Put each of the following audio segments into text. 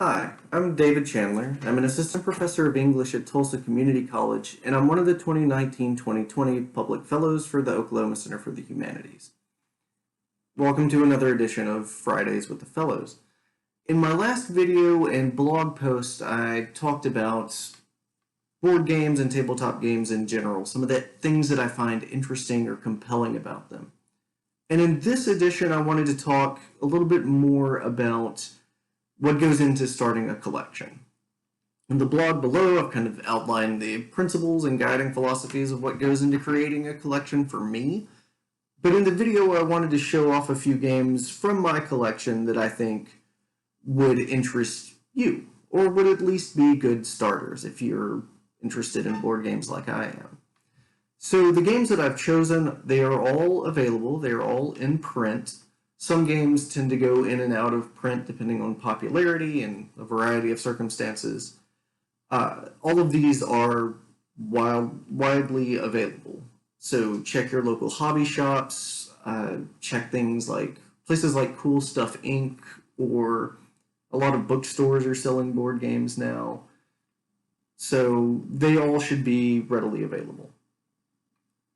Hi, I'm David Chandler. I'm an assistant professor of English at Tulsa Community College, and I'm one of the 2019-2020 Public Fellows for the Oklahoma Center for the Humanities. Welcome to another edition of Fridays with the Fellows. In my last video and blog post, I talked about board games and tabletop games in general, some of the things that I find interesting or compelling about them. And in this edition, I wanted to talk a little bit more about what goes into starting a collection. In the blog below, I've kind of outlined the principles and guiding philosophies of what goes into creating a collection for me. But in the video, I wanted to show off a few games from my collection that I think would interest you, or would at least be good starters if you're interested in board games like I am. So the games that I've chosen, they are all available. They are all in print. Some games tend to go in and out of print depending on popularity and a variety of circumstances. All of these are widely available. So check your local hobby shops, check things like places like Cool Stuff Inc. or a lot of bookstores are selling board games now. So they all should be readily available.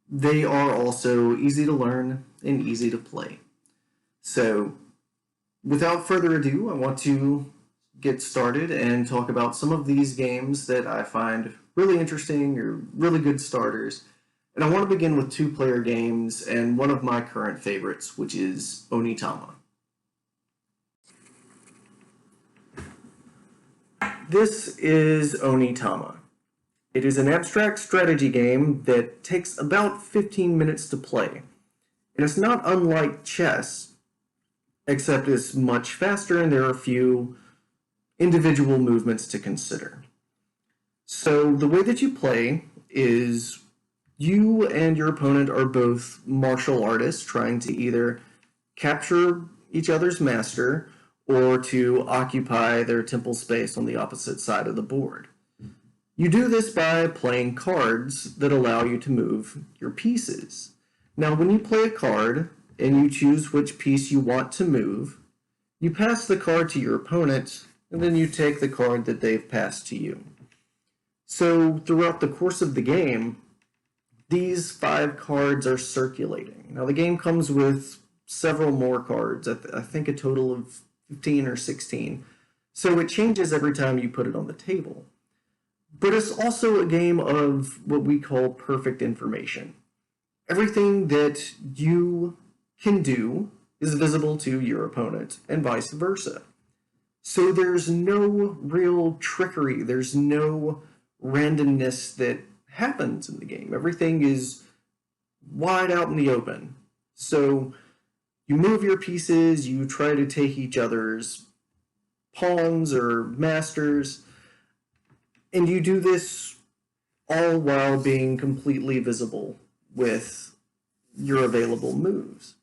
They are also easy to learn and easy to play. So, without further ado, I want to get started and talk about some of these games that I find really interesting or really good starters. And I want to begin with two-player games and one of my current favorites, which is Onitama. This is Onitama. It is an abstract strategy game that takes about 15 minutes to play. And it's not unlike chess, except it's much faster and there are a few individual movements to consider. So the way that you play is you and your opponent are both martial artists trying to either capture each other's master or to occupy their temple space on the opposite side of the board. You do this by playing cards that allow you to move your pieces. Now, when you play a card and you choose which piece you want to move, you pass the card to your opponent, and then you take the card that they've passed to you. So throughout the course of the game, these 5 cards are circulating. Now, the game comes with several more cards, I think a total of 15 or 16. So it changes every time you put it on the table. But it's also a game of what we call perfect information. Everything that you can do is visible to your opponent, and vice versa. So there's no real trickery, there's no randomness that happens in the game. Everything is wide out in the open. So you move your pieces, you try to take each other's pawns or masters, and you do this all while being completely visible with your available moves.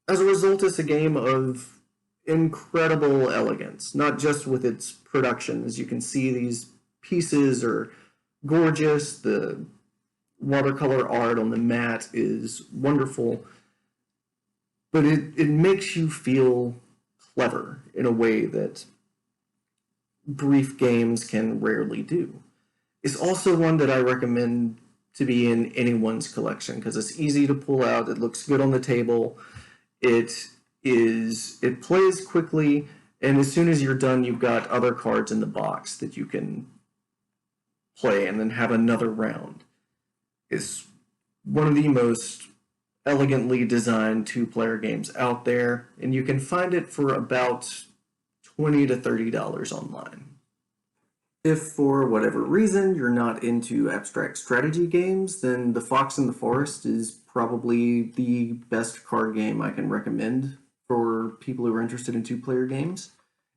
As a result, it's a game of incredible elegance, not just with its production. As you can see, these pieces are gorgeous. The watercolor art on the mat is wonderful. But it makes you feel clever in a way that brief games can rarely do. It's also one that I recommend to be in anyone's collection because it's easy to pull out, it looks good on the table, it plays quickly, and as soon as you're done, you've got other cards in the box that you can play and then have another round. It's one of the most elegantly designed two-player games out there, and you can find it for about $20 to $30 online. If for whatever reason you're not into abstract strategy games, then The Fox and the Forest is probably the best card game I can recommend for people who are interested in two-player games.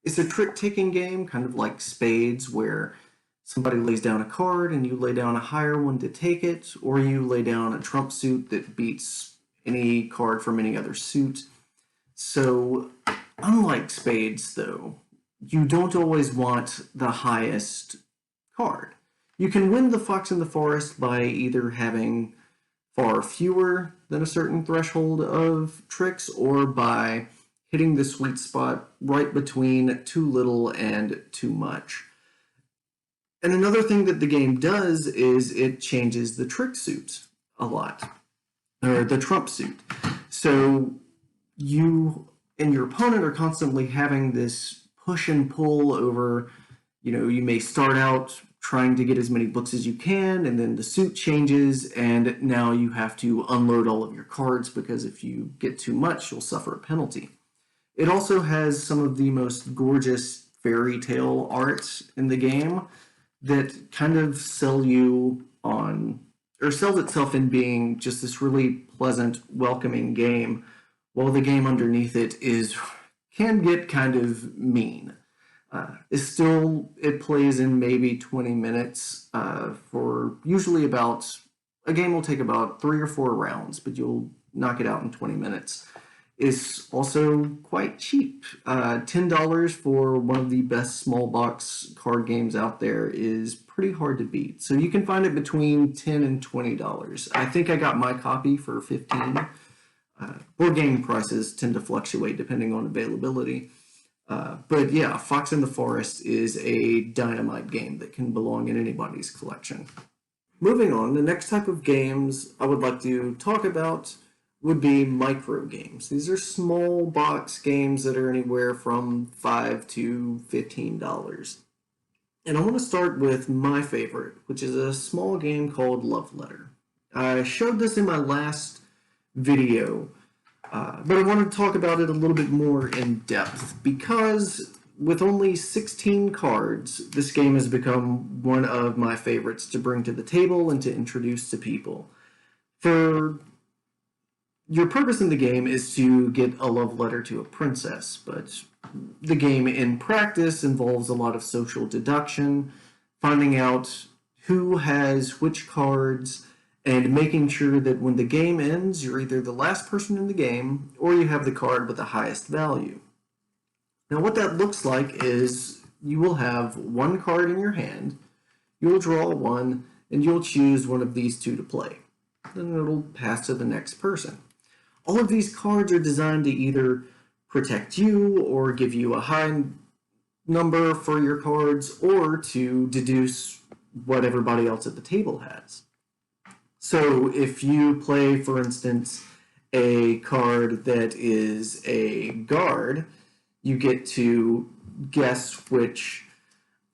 It's a trick-taking game, kind of like Spades, where somebody lays down a card and you lay down a higher one to take it, or you lay down a trump suit that beats any card from any other suit. So, unlike Spades, though, you don't always want the highest card. You can win the Fox in the Forest by either having far fewer than a certain threshold of tricks or by hitting the sweet spot right between too little and too much. And another thing that the game does is it changes the trick suit a lot, or the trump suit. So you and your opponent are constantly having this push and pull over, you may start out trying to get as many books as you can, and then the suit changes, and now you have to unload all of your cards because if you get too much, you'll suffer a penalty. It also has some of the most gorgeous fairy tale art in the game that kind of sells itself in being just this really pleasant, welcoming game, while the game underneath it can get kind of mean. It plays in maybe 20 minutes for usually a game will take about 3 or 4 rounds, but you'll knock it out in 20 minutes. It's also quite cheap. $10 for one of the best small box card games out there is pretty hard to beat. So you can find it between $10 and $20. I think I got my copy for $15. Board game prices tend to fluctuate depending on availability. But yeah, Fox in the Forest is a dynamite game that can belong in anybody's collection. Moving on, the next type of games I would like to talk about would be micro games. These are small box games that are anywhere from $5 to $15. And I want to start with my favorite, which is a small game called Love Letter. I showed this in my last video, but I want to talk about it a little bit more in depth because with only 16 cards, this game has become one of my favorites to bring to the table and to introduce to people. Your purpose in the game is to get a love letter to a princess, but the game in practice involves a lot of social deduction, finding out who has which cards, and making sure that when the game ends, you're either the last person in the game or you have the card with the highest value. Now what that looks like is you will have one card in your hand, you'll draw one, and you'll choose one of these two to play. Then it'll pass to the next person. All of these cards are designed to either protect you or give you a high number for your cards or to deduce what everybody else at the table has. So if you play, for instance, a card that is a guard, you get to guess which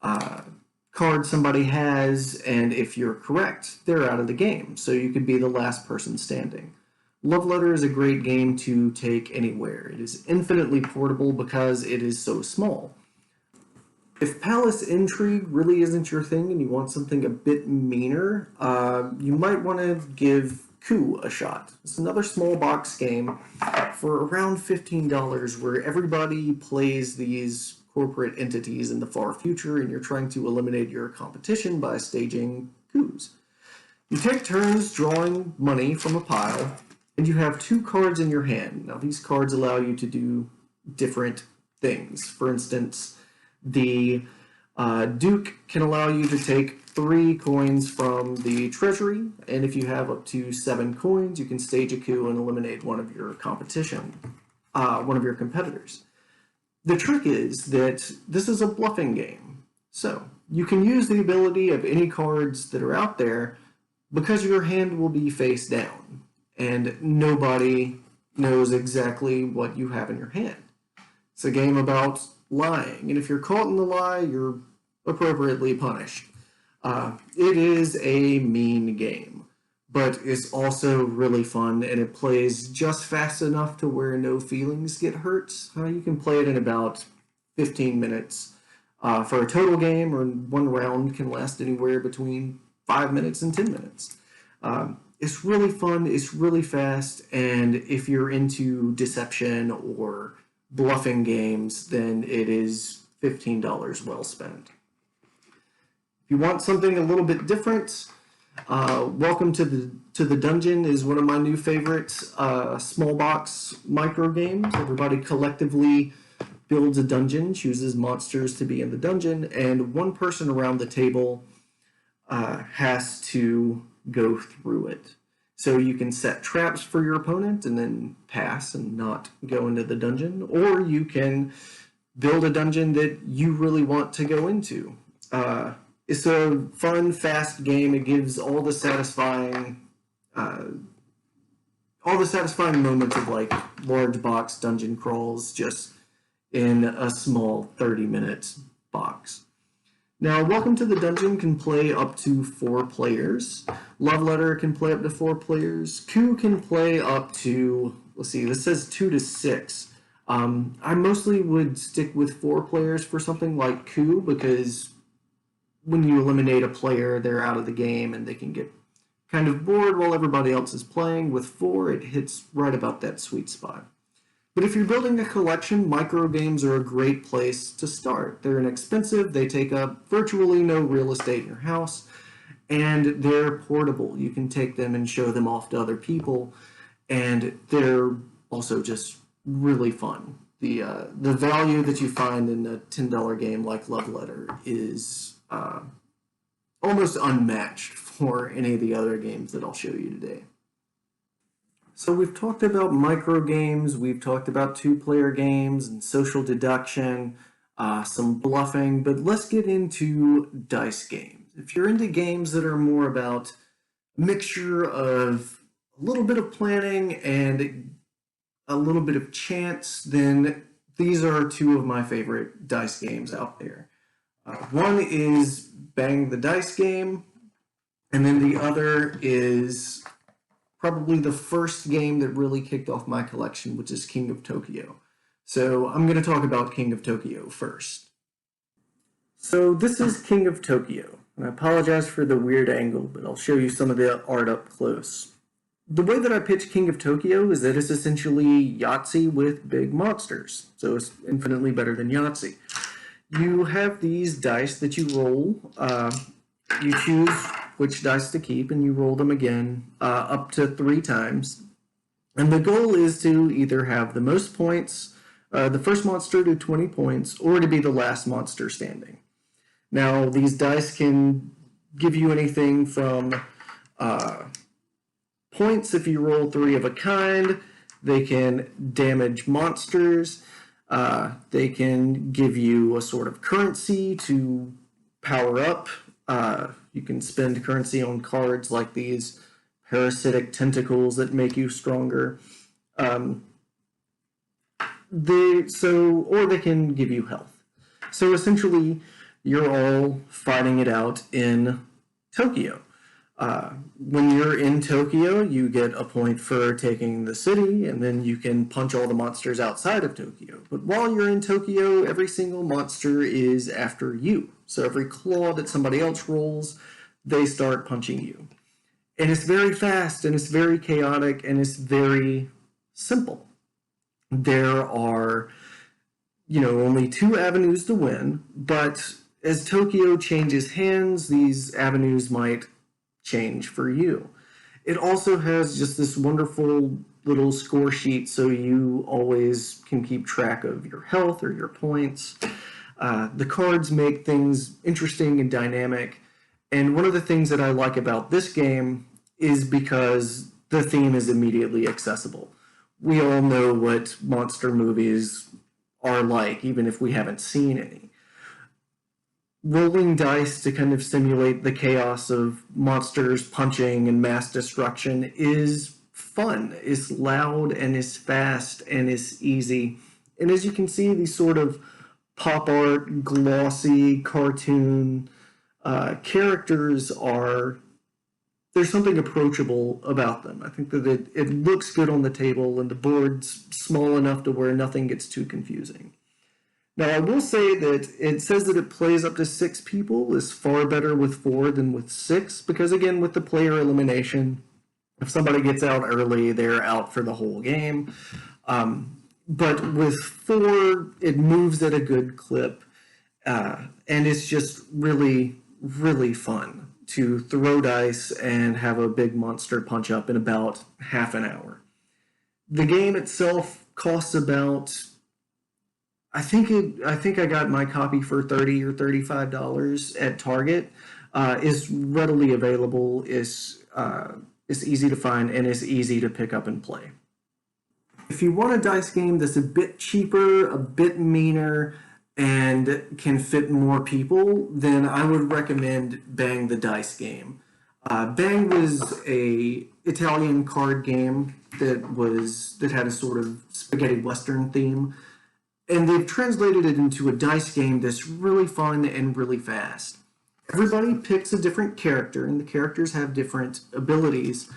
card somebody has, and if you're correct, they're out of the game. So you could be the last person standing. Love Letter is a great game to take anywhere. It is infinitely portable because it is so small. If Palace Intrigue really isn't your thing and you want something a bit meaner, you might want to give Coup a shot. It's another small box game for around $15 where everybody plays these corporate entities in the far future and you're trying to eliminate your competition by staging coups. You take turns drawing money from a pile, and you have 2 cards in your hand. Now these cards allow you to do different things. For instance, the Duke can allow you to take 3 coins from the treasury, and if you have up to 7 coins, you can stage a coup and eliminate one of your competitors. The trick is that this is a bluffing game. So you can use the ability of any cards that are out there because your hand will be face down and nobody knows exactly what you have in your hand. It's a game about lying, and if you're caught in the lie, you're appropriately punished. It is a mean game, but it's also really fun, and it plays just fast enough to where no feelings get hurt. You can play it in about 15 minutes. For a total game, or one round can last anywhere between 5 minutes and 10 minutes. It's really fun, it's really fast, and if you're into deception or bluffing games, then it is $15 well spent. If you want something a little bit different, Welcome to the Dungeon is one of my new favorites. Small box micro games. Everybody collectively builds a dungeon, chooses monsters to be in the dungeon, and one person around the table has to go through it. So you can set traps for your opponent and then pass and not go into the dungeon, or you can build a dungeon that you really want to go into. It's a fun, fast game. It gives all the satisfying moments of like large box dungeon crawls just in a small 30-minute box. Now, Welcome to the Dungeon can play up to 4 players. Love Letter can play up to 4 players. Coup can play up to, let's see, this says 2 to 6. I mostly would stick with 4 players for something like Coup, because when you eliminate a player, they're out of the game and they can get kind of bored while everybody else is playing. With 4, it hits right about that sweet spot. But if you're building a collection, micro games are a great place to start. They're inexpensive, they take up virtually no real estate in your house, and they're portable. You can take them and show them off to other people, and they're also just really fun. The value that you find in a $10 game like Love Letter is almost unmatched for any of the other games that I'll show you today. So we've talked about micro games, we've talked about 2-player games and social deduction, some bluffing, but let's get into dice games. If you're into games that are more about a mixture of a little bit of planning and a little bit of chance, then these are 2 of my favorite dice games out there. One is Bang the Dice Game, and then the other is probably the first game that really kicked off my collection, which is King of Tokyo. So I'm going to talk about King of Tokyo first. So this is King of Tokyo, and I apologize for the weird angle, but I'll show you some of the art up close. The way that I pitch King of Tokyo is that it's essentially Yahtzee with big monsters, so it's infinitely better than Yahtzee. You have these dice that you roll. You choose which dice to keep, and you roll them again up to 3 times. And the goal is to either have the most points, the first monster to 20 points, or to be the last monster standing. Now, these dice can give you anything from points if you roll 3 of a kind. They can damage monsters. They can give you a sort of currency to power up. You can spend currency on cards like these parasitic tentacles that make you stronger. Or they can give you health. So essentially, you're all fighting it out in Tokyo. When you're in Tokyo, you get a point for taking the city, and then you can punch all the monsters outside of Tokyo. But while you're in Tokyo, every single monster is after you. So every claw that somebody else rolls, they start punching you. And it's very fast, and it's very chaotic, and it's very simple. There are, only 2 avenues to win, but as Tokyo changes hands, these avenues might change for you. It also has just this wonderful little score sheet, so you always can keep track of your health or your points. The cards make things interesting and dynamic, and one of the things that I like about this game is because the theme is immediately accessible. We all know what monster movies are like, even if we haven't seen any. Rolling dice to kind of simulate the chaos of monsters punching and mass destruction is fun, is loud, and is fast, and is easy. And as you can see, these sort of pop art, glossy, cartoon characters there's something approachable about them. I think that it looks good on the table, and the board's small enough to where nothing gets too confusing. Now, I will say that it says that it plays up to 6 people is far better with 4 than with 6, because again, with the player elimination, if somebody gets out early, they're out for the whole game. But with 4, it moves at a good clip, and it's just really, really fun to throw dice and have a big monster punch up in about half an hour. The game itself costs about, I think I got my copy for $30 or $35 at Target. Is readily available. Is It's easy to find and it's easy to pick up and play. If you want a dice game that's a bit cheaper, a bit meaner, and can fit more people, then I would recommend Bang the Dice Game. Bang was a Italian card game that had a sort of spaghetti western theme, and they've translated it into a dice game that's really fun and really fast. Everybody picks a different character, and the characters have different abilities.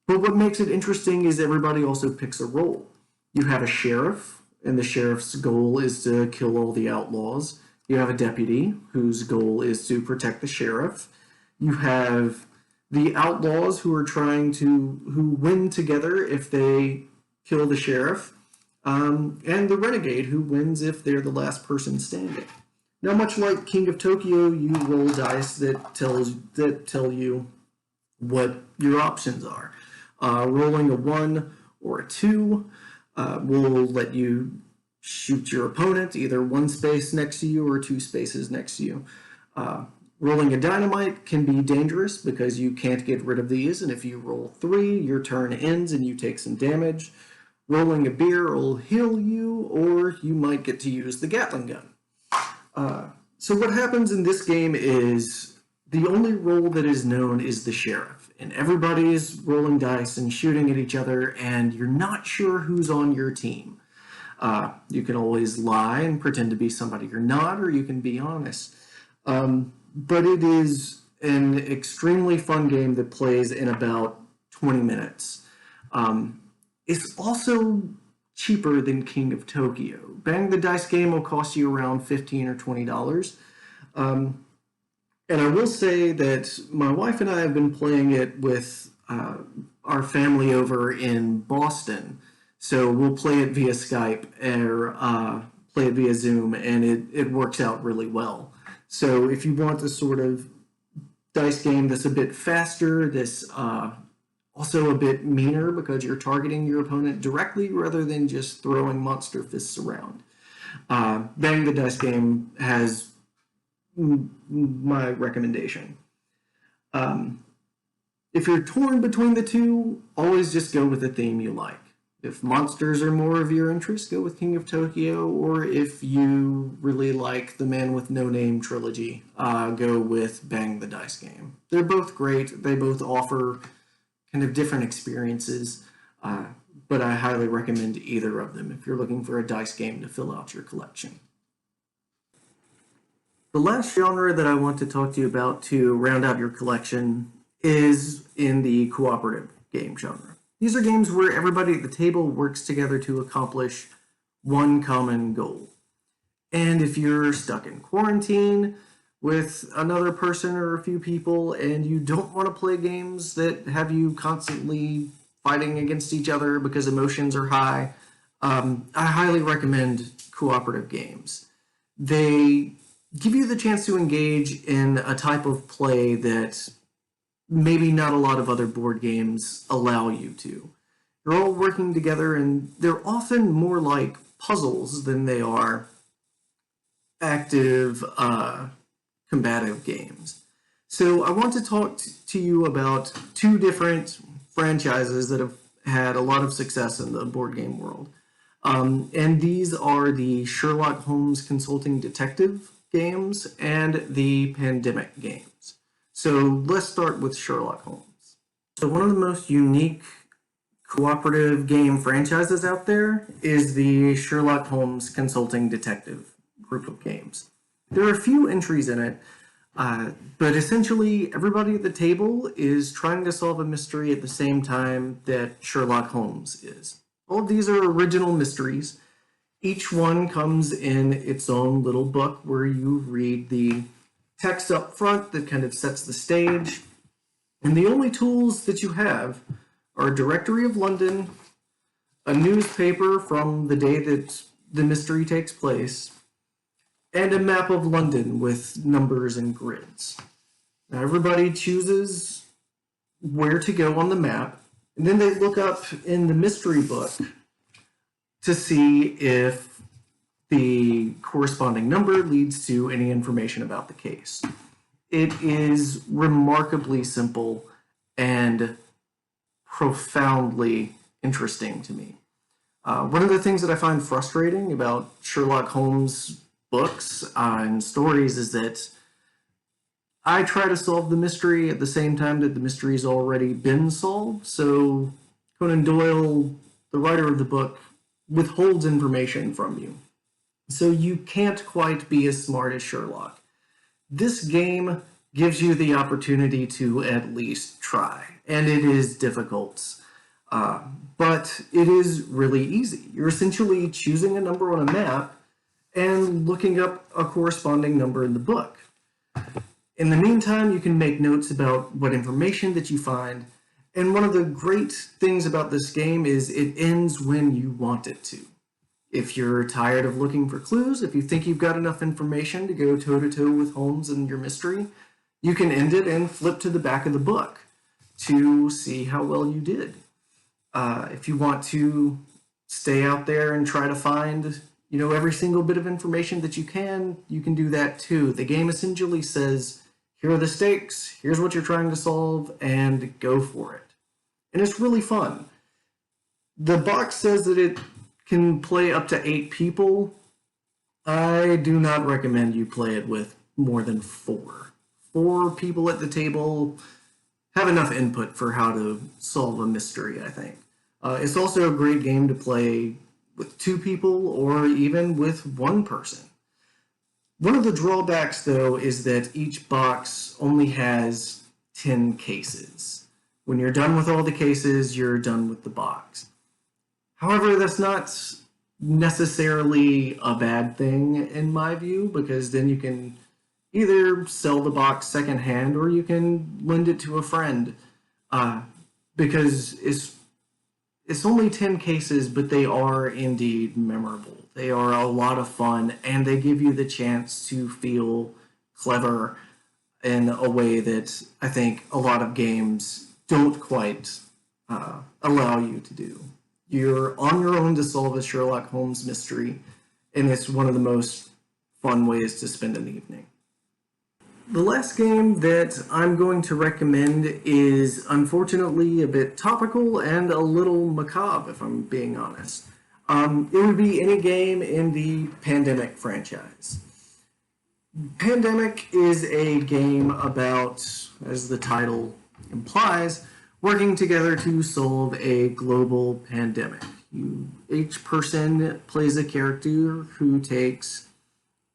But what makes it interesting is everybody also picks a role. You have a sheriff, and the sheriff's goal is to kill all the outlaws. You have a deputy, whose goal is to protect the sheriff. You have the outlaws who win together if they kill the sheriff, and the renegade who wins if they're the last person standing. Now, much like King of Tokyo, you roll dice that tell you what your options are. Rolling a 1 or a 2 will let you shoot your opponent either 1 space next to you or 2 spaces next to you. Rolling a dynamite can be dangerous because you can't get rid of these, and if you roll 3, your turn ends and you take some damage. Rolling a beer will heal you, or you might get to use the Gatling gun. So what happens in this game is the only role that is known is the sheriff, and everybody is rolling dice and shooting at each other, and you're not sure who's on your team. You can always lie and pretend to be somebody you're not, or you can be honest. But it is an extremely fun game that plays in about 20 minutes. It's also cheaper than King of Tokyo. Bang the Dice Game will cost you around $15 or $20. And I will say that my wife and I have been playing it with our family over in Boston. So we'll play it via Skype or play it via Zoom, and it works out really well. So if you want a sort of dice game that's a bit faster, that's also a bit meaner because you're targeting your opponent directly rather than just throwing monster fists around, Bang the Dice Game has my recommendation. If you're torn between the two, always just go with the theme you like. If monsters are more of your interest, go with King of Tokyo, or if you really like the Man with No Name trilogy, go with Bang the Dice Game. They're both great. They both offer kind of different experiences, but I highly recommend either of them if you're looking for a dice game to fill out your collection. The last genre that I want to talk to you about to round out your collection is in the cooperative game genre. These are games where everybody at the table works together to accomplish one common goal. And if you're stuck in quarantine with another person or a few people and you don't want to play games that have you constantly fighting against each other because emotions are high, I highly recommend cooperative games. They give you the chance to engage in a type of play that maybe not a lot of other board games allow you to. You're all working together, and they're often more like puzzles than they are active, combative games. So I want to talk to you about 2 different franchises that have had a lot of success in the board game world. And these are the Sherlock Holmes Consulting Detective games and the Pandemic games. So let's start with Sherlock Holmes. So one of the most unique cooperative game franchises out there is the Sherlock Holmes Consulting Detective group of games. There are a few entries in it, but essentially everybody at the table is trying to solve a mystery at the same time that Sherlock Holmes is. All of these are original mysteries. Each one comes in its own little book where you read the text up front that kind of sets the stage. And the only tools that you have are a directory of London, a newspaper from the day that the mystery takes place, and a map of London with numbers and grids. Now everybody chooses where to go on the map, and then they look up in the mystery book to see if the corresponding number leads to any information about the case. It is remarkably simple and profoundly interesting to me. One of the things that I find frustrating about Sherlock Holmes books and stories is that I try to solve the mystery at the same time that the mystery's already been solved. So Conan Doyle, the writer of the book, withholds information from you. So you can't quite be as smart as Sherlock. This game gives you the opportunity to at least try, and it is difficult. But it is really easy. You're essentially choosing a number on a map and looking up a corresponding number in the book. In the meantime, you can make notes about what information that you find. And one of the great things about this game is it ends when you want it to. If you're tired of looking for clues, if you think you've got enough information to go toe-to-toe with Holmes and your mystery, you can end it and flip to the back of the book to see how well you did. If you want to stay out there and try to find, every single bit of information that you can do that too. The game essentially says, here are the stakes, here's what you're trying to solve, and go for it. And it's really fun. The box says that it can play up to 8 people. I do not recommend you play it with more than 4. 4 people at the table have enough input for how to solve a mystery, I think. It's also a great game to play with 2 people or even with 1 person. One of the drawbacks, though, is that each box only has 10 cases. When you're done with all the cases, you're done with the box. However, that's not necessarily a bad thing in my view, because then you can either sell the box secondhand or you can lend it to a friend, because it's only 10 cases, but they are indeed memorable. They are a lot of fun, and they give you the chance to feel clever in a way that I think a lot of games don't quite allow you to do. You're on your own to solve a Sherlock Holmes mystery, and it's one of the most fun ways to spend an evening. The last game that I'm going to recommend is unfortunately a bit topical and a little macabre, if I'm being honest. It would be any game in the Pandemic franchise. Pandemic is a game about, as the title implies, working together to solve a global pandemic. Each person plays a character who takes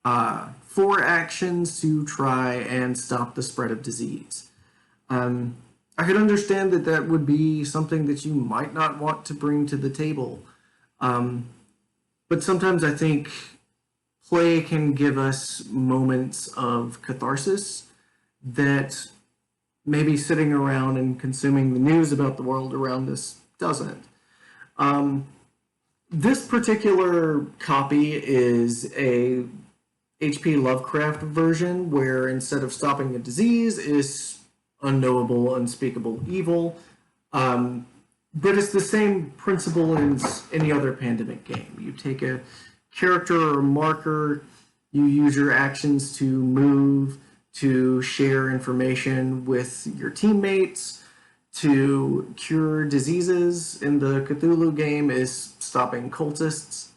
4 actions to try and stop the spread of disease. I could understand that that would be something that you might not want to bring to the table. But sometimes I think play can give us moments of catharsis that maybe sitting around and consuming the news about the world around us doesn't. This particular copy is a H.P. Lovecraft version where instead of stopping a disease is unknowable, unspeakable evil. But it's the same principle as any other pandemic game. You take a character or a marker, you use your actions to move, to share information with your teammates, to cure diseases. In the Cthulhu game is stopping cultists.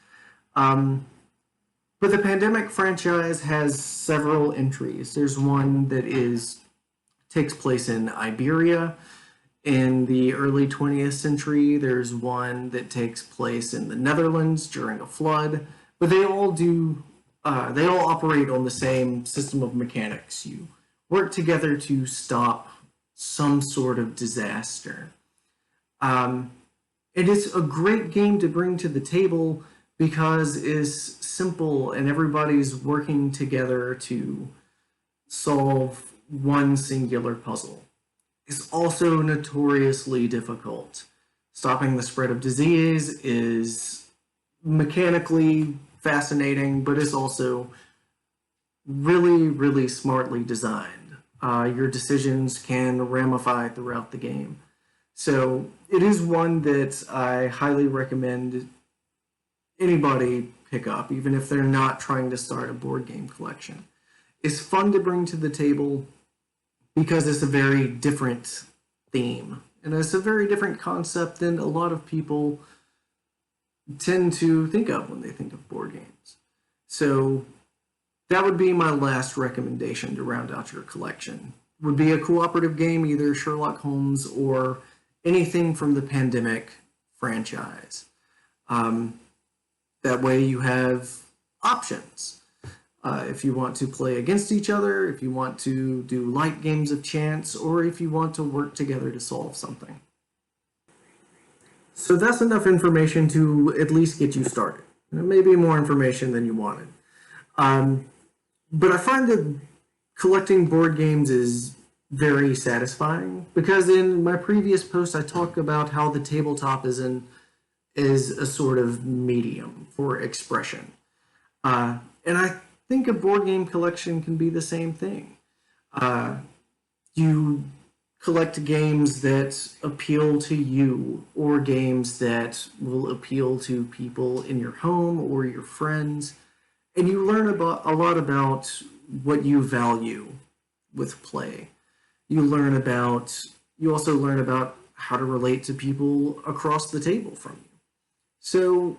But the Pandemic franchise has several entries. There's one that takes place in Iberia. In the early 20th century, there's one that takes place in the Netherlands during a flood, but they all operate on the same system of mechanics. You work together to stop some sort of disaster. It is a great game to bring to the table because it's simple and everybody's working together to solve one singular puzzle. Is also notoriously difficult. Stopping the spread of disease is mechanically fascinating, but it's also really, really smartly designed. Your decisions can ramify throughout the game. So it is one that I highly recommend anybody pick up, even if they're not trying to start a board game collection. It's fun to bring to the table because it's a very different theme And it's a very different concept than a lot of people tend to think of when they think of board games. So that would be my last recommendation to round out your collection. Would be a cooperative game, either Sherlock Holmes or anything from the Pandemic franchise. That way you have options. If you want to play against each other, if you want to do light games of chance, or if you want to work together to solve something. So that's enough information to at least get you started. Maybe more information than you wanted. But I find that collecting board games is very satisfying because in my previous post I talked about how the tabletop is a sort of medium for expression. And I think a board game collection can be the same thing. You collect games that appeal to you or games that will appeal to people in your home or your friends. And you learn a lot about what you value with play. You also learn about how to relate to people across the table from you. So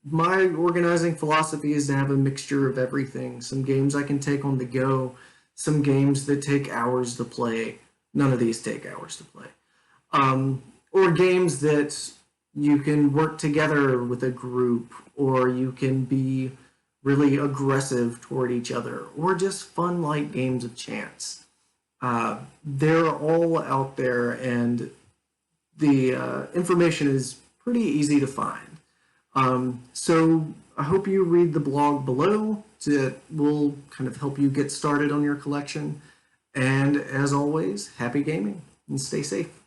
my organizing philosophy is to have a mixture of everything. Some games I can take on the go, some games that take hours to play. None of these take hours to play. Or games that you can work together with a group, or you can be really aggressive toward each other, or just fun light games of chance. They're all out there, and the information is pretty easy to find. So I hope you read the blog below that will kind of help you get started on your collection. And as always, happy gaming and stay safe.